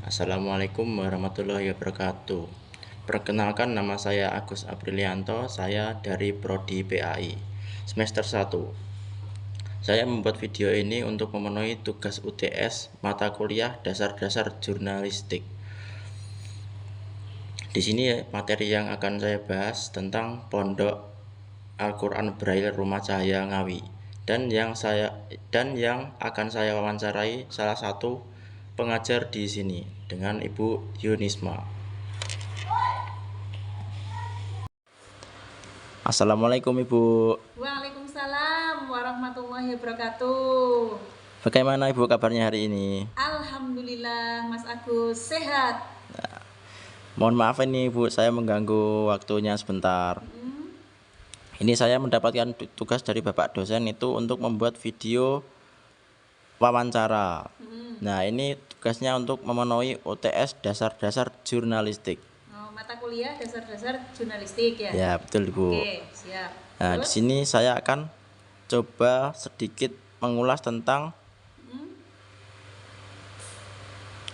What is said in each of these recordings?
Assalamualaikum warahmatullahi wabarakatuh. Perkenalkan, nama saya Agus Aprilianto, saya dari Prodi PAI semester 1. Saya membuat video ini untuk memenuhi tugas UTS mata kuliah dasar-dasar jurnalistik. Di sini materi yang akan saya bahas tentang Pondok Al-Quran Braille Rumah Cahaya Ngawi, dan yang akan saya wawancarai salah satu pengajar di sini dengan Ibu Yunisma. Assalamualaikum Ibu. Waalaikumsalam warahmatullahi wabarakatuh. Bagaimana Ibu kabarnya hari ini? Alhamdulillah Mas Agus sehat. Mohon maaf ini Ibu, saya mengganggu waktunya sebentar. Ini saya mendapatkan tugas dari Bapak dosen itu untuk membuat video wawancara. Nah, ini tugasnya untuk memenuhi UTS dasar-dasar jurnalistik. Mata kuliah dasar-dasar jurnalistik ya? Ya, betul Ibu. Oke, siap. Nah, di sini saya akan coba sedikit mengulas tentang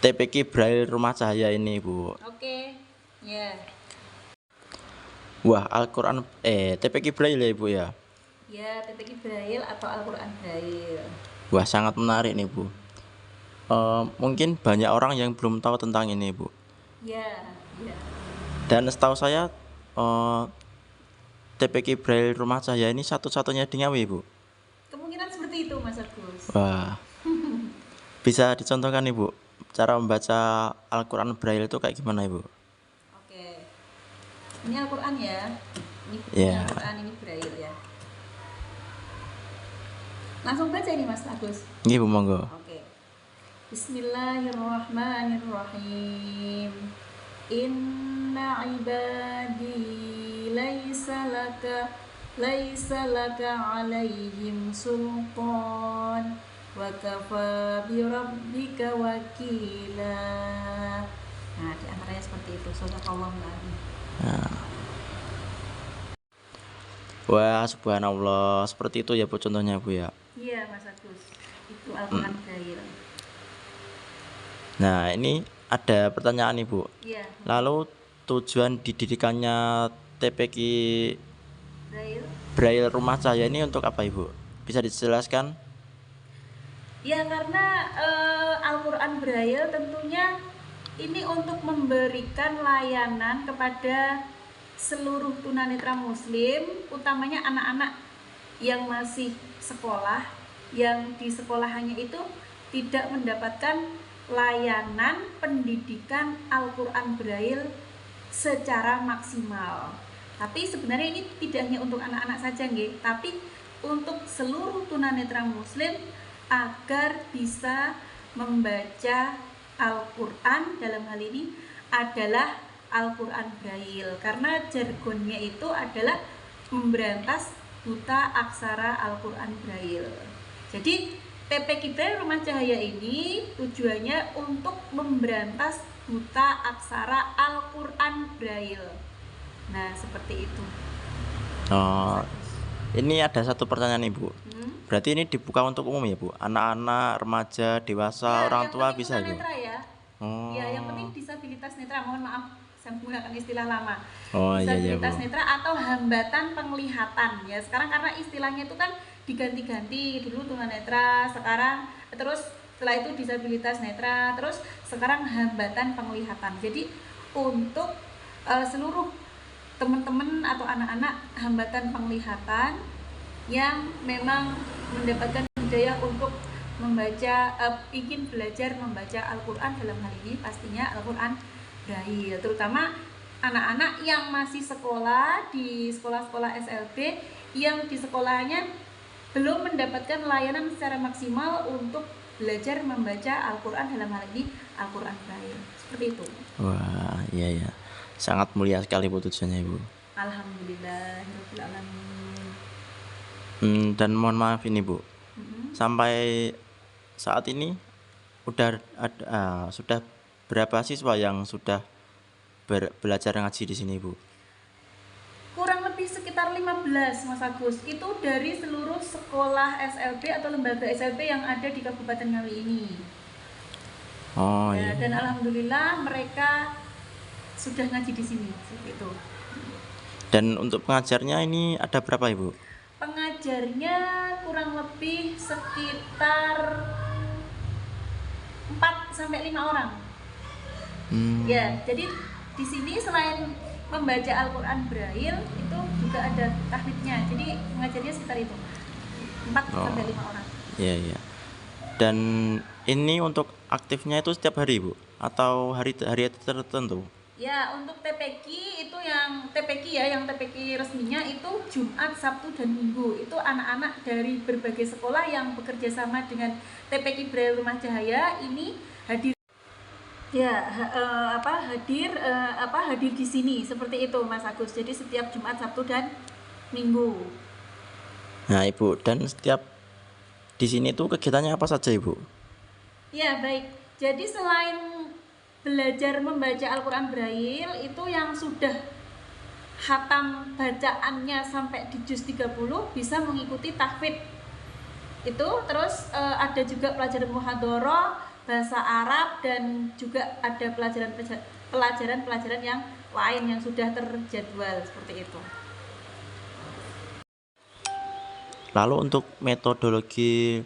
TPQ Braille Rumah Cahaya ini, Bu. Oke, ya. Wah, Al-Quran TPQ Braille ya, Ibu ya? Ya, TPQ Braille atau Al-Quran Braille. Wah, sangat menarik nih, Bu. Mungkin banyak orang yang belum tahu tentang ini, Bu. Ya. Dan setahu saya TPQ Braille Rumah Cahaya ini satu-satunya di Ngawi, Bu. Kemungkinan seperti itu, Mas Agus. Wah. Bisa dicontohkan, Ibu, cara membaca Al-Quran Braille itu kayak gimana, Ibu? Oke. Ini Al-Quran ya. Ini Al-Quran, ini Braille ya. Langsung baca ini Mas Agus. Iya, Bu, monggo. Oke. Bismillahirrahmanirrahim. Inna ibadi laisa laka alaihim sultan wa kafa bi rabbika wakila. Nah, di antaranya seperti itu. Shadaqallahul adzim. Wah, subhanallah. Seperti itu ya, Bu, contohnya, Bu ya. Iya, Mas Agus. Itu Al-Quran Braille. Nah, ini ada pertanyaan, Ibu. Iya. Lalu tujuan didirikannya TPQ Braille Rumah Cahaya ini untuk apa, Ibu? Bisa dijelaskan? Ya, karena Al-Quran Braille tentunya ini untuk memberikan layanan kepada seluruh tunanetra muslim, utamanya anak-anak yang masih sekolah, yang di sekolahannya itu tidak mendapatkan layanan pendidikan Al-Quran Braille secara maksimal. Tapi sebenarnya ini tidak hanya untuk anak-anak saja, nggih, tapi untuk seluruh tunanetra muslim agar bisa membaca Al-Quran, dalam hal ini adalah Al-Quran Braille, karena jargonnya itu adalah memberantas buta aksara Al-Quran Braille. Jadi TPQ Braille Rumah Cahaya ini tujuannya untuk memberantas buta aksara Al-Quran Braille. Nah, seperti itu. Ini ada satu pertanyaan, Ibu. Berarti ini dibuka untuk umum ya, Bu? Anak-anak, remaja, dewasa, orang tua bisa, Bu? Ya. Ya, yang penting disabilitas netra. Mohon maaf, saya menggunakan istilah lama. Disabilitas netra atau hambatan penglihatan ya. Sekarang karena istilahnya itu kan diganti-ganti, dulu tunanetra, sekarang terus setelah itu disabilitas netra, terus sekarang hambatan penglihatan. Jadi untuk seluruh teman-teman atau anak-anak hambatan penglihatan yang memang mendapatkan hidayah untuk membaca, ingin belajar membaca Al-Quran, dalam hal ini pastinya Al-Quran Braille, terutama anak-anak yang masih sekolah di sekolah-sekolah SLB yang di sekolahnya belum mendapatkan layanan secara maksimal untuk belajar membaca Al-Quran, dalam hal ini Al-Quran Braille. Seperti itu. Wah, iya. Sangat mulia sekali, Bu, tujuannya, Ibu. Alhamdulillahirabbil alamin. Dan mohon maaf ini, Bu. Sampai saat ini sudah berapa siswa yang sudah belajar ngaji di sini, Bu? Kurang lebih sekitar 15, Mas Agus. Itu dari seluruh sekolah SLB atau lembaga SLB yang ada di Kabupaten Ngawi ini. Oh ya, iya. dan alhamdulillah mereka sudah ngaji di sini seperti itu. Dan untuk pengajarnya ini ada berapa Ibu? Pengajarnya kurang lebih sekitar 4 sampai 5 orang. Ya, jadi di sini selain membaca Al-Qur'an Braille itu juga ada tahfidnya. Jadi pengajarnya sekitar itu. 4 sampai 5 orang. Iya, iya. Dan ini untuk aktifnya itu setiap hari, Bu? Atau hari tertentu? Ya, untuk TPQ itu yang TPQ ya, yang TPQ resminya itu Jumat, Sabtu, dan Minggu. Itu anak-anak dari berbagai sekolah yang bekerja sama dengan TPQ Braille Rumah Cahaya ini hadir. Ya, hadir di sini seperti itu Mas Agus. Jadi setiap Jumat, Sabtu, dan Minggu. Nah, Ibu, dan setiap di sini tuh kegiatannya apa saja, Ibu? Ya, baik. Jadi selain belajar membaca Al-Qur'an Braille itu yang sudah khatam bacaannya sampai di juz 30 bisa mengikuti tahfidz. Itu terus ada juga pelajaran muhadharah, bahasa Arab, dan juga ada pelajaran yang lain yang sudah terjadwal seperti itu. Lalu untuk metodologi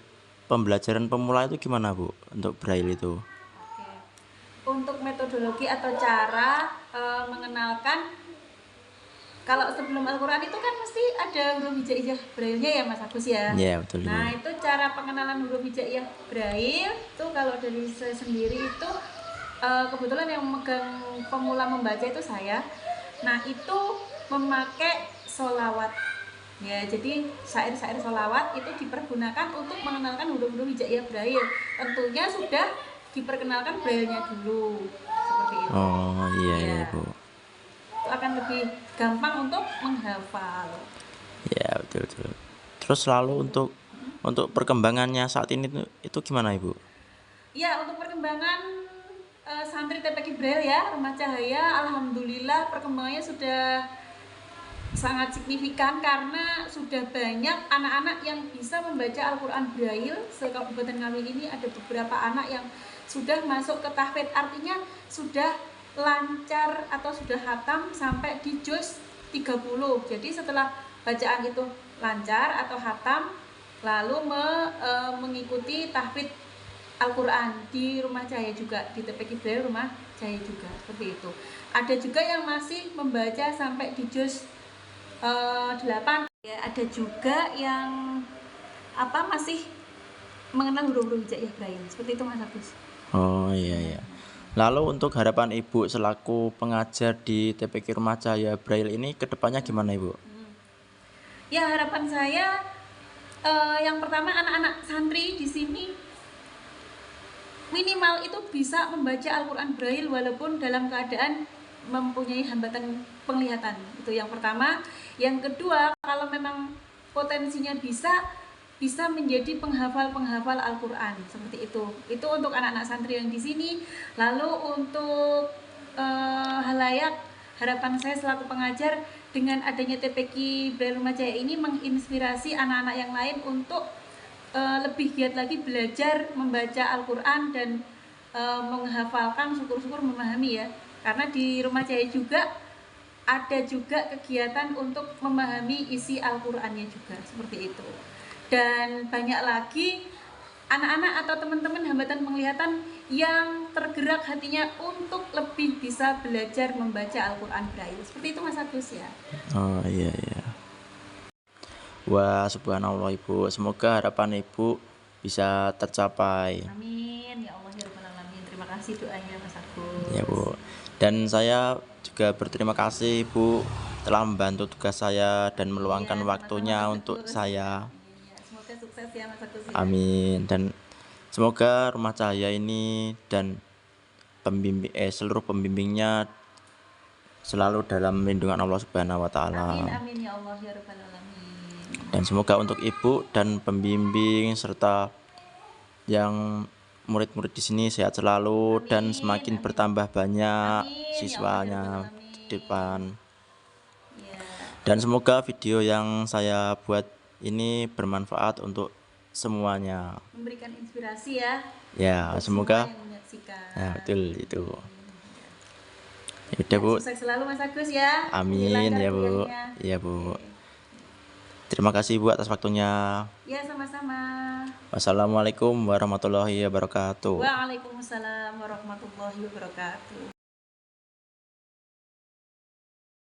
pembelajaran pemula itu gimana, Bu? Untuk Braille itu? Oke. Untuk metodologi atau cara mengenalkan, kalau sebelum Al-Qur'an itu kan mesti ada huruf hijaiyah Braille-nya ya Mas Agus ya. Iya, betul. Nah, itu cara pengenalan huruf hijaiyah Braille itu kalau dari saya sendiri itu kebetulan yang memegang pemula membaca itu saya. Nah, itu memakai sholawat. Ya, jadi syair-syair sholawat itu dipergunakan untuk mengenalkan huruf-huruf hijaiyah Braille. Tentunya sudah diperkenalkan Braille-nya dulu. Seperti itu. Oh, iya, iya, Bu. Itu akan lebih gampang untuk menghafal. Ya, betul. Terus lalu untuk perkembangannya saat ini itu gimana, Ibu? Ya, untuk perkembangan santri TPQ Braille ya, Rumah Cahaya, alhamdulillah perkembangannya sudah sangat signifikan karena sudah banyak anak-anak yang bisa membaca Al-Qur'an Braille. Se-Kabupaten Ngawi ini ada beberapa anak yang sudah masuk ke tahfidz, artinya sudah lancar atau sudah khatam sampai di juz 30. Jadi setelah bacaan itu lancar atau khatam, lalu mengikuti tahfidz Al-Qur'an di Rumah Cahaya juga, di TPQ Braille Rumah Cahaya juga, seperti itu. Ada juga yang masih membaca sampai di juz 8 ya, ada juga yang masih mengenal huruf-huruf hijaiyah Braille, seperti itu Mas Agus. Oh iya. Lalu untuk harapan Ibu selaku pengajar di TPQ Rumah Cahaya Braille ini kedepannya gimana, Ibu? Ya, harapan saya yang pertama anak-anak santri di sini minimal itu bisa membaca Al-Qur'an Braille walaupun dalam keadaan mempunyai hambatan penglihatan. Itu yang pertama. Yang kedua, kalau memang potensinya bisa menjadi penghafal Al-Qur'an seperti itu. Itu untuk anak-anak santri yang di sini. Lalu untuk halayak, harapan saya selaku pengajar dengan adanya TPQ Braille Rumah Cahaya ini menginspirasi anak-anak yang lain untuk lebih giat lagi belajar membaca Al-Qur'an dan menghafalkan, syukur-syukur memahami ya. Karena di Rumah Cahaya juga ada juga kegiatan untuk memahami isi Al-Qur'annya juga, seperti itu. Dan banyak lagi anak-anak atau teman-teman hambatan penglihatan yang tergerak hatinya untuk lebih bisa belajar membaca Al-Qur'an Braille. Seperti itu Mas Agus ya. Oh iya. Wah, subhanallah Ibu. Semoga harapan Ibu bisa tercapai. Amin ya Allah ya rabbal alamin. Terima kasih doanya Mas Agus. Ya, Bu. Dan saya juga berterima kasih Ibu telah membantu tugas saya dan meluangkan waktunya untuk saya. Semoga sukses ya Mas Agus. Amin. Dan semoga Rumah Cahaya ini dan seluruh pembimbingnya selalu dalam lindungan Allah Subhanahu wa taala. Amin ya Allah ya rabbal alamin. Dan semoga untuk Ibu dan pembimbing serta yang murid-murid di sini sehat selalu dan semakin bertambah banyak siswanya di depan. Dan semoga video yang saya buat ini bermanfaat untuk semuanya. Memberikan inspirasi ya. Ya, semoga saksikan. Nah, betul itu. Ya udah Bu. Sukses selalu Mas Agus ya. Amin ya Bu. Iya Bu. Terima kasih Bu atas waktunya. Ya, sama-sama. Wassalamualaikum warahmatullahi wabarakatuh. Waalaikumsalam warahmatullahi wabarakatuh.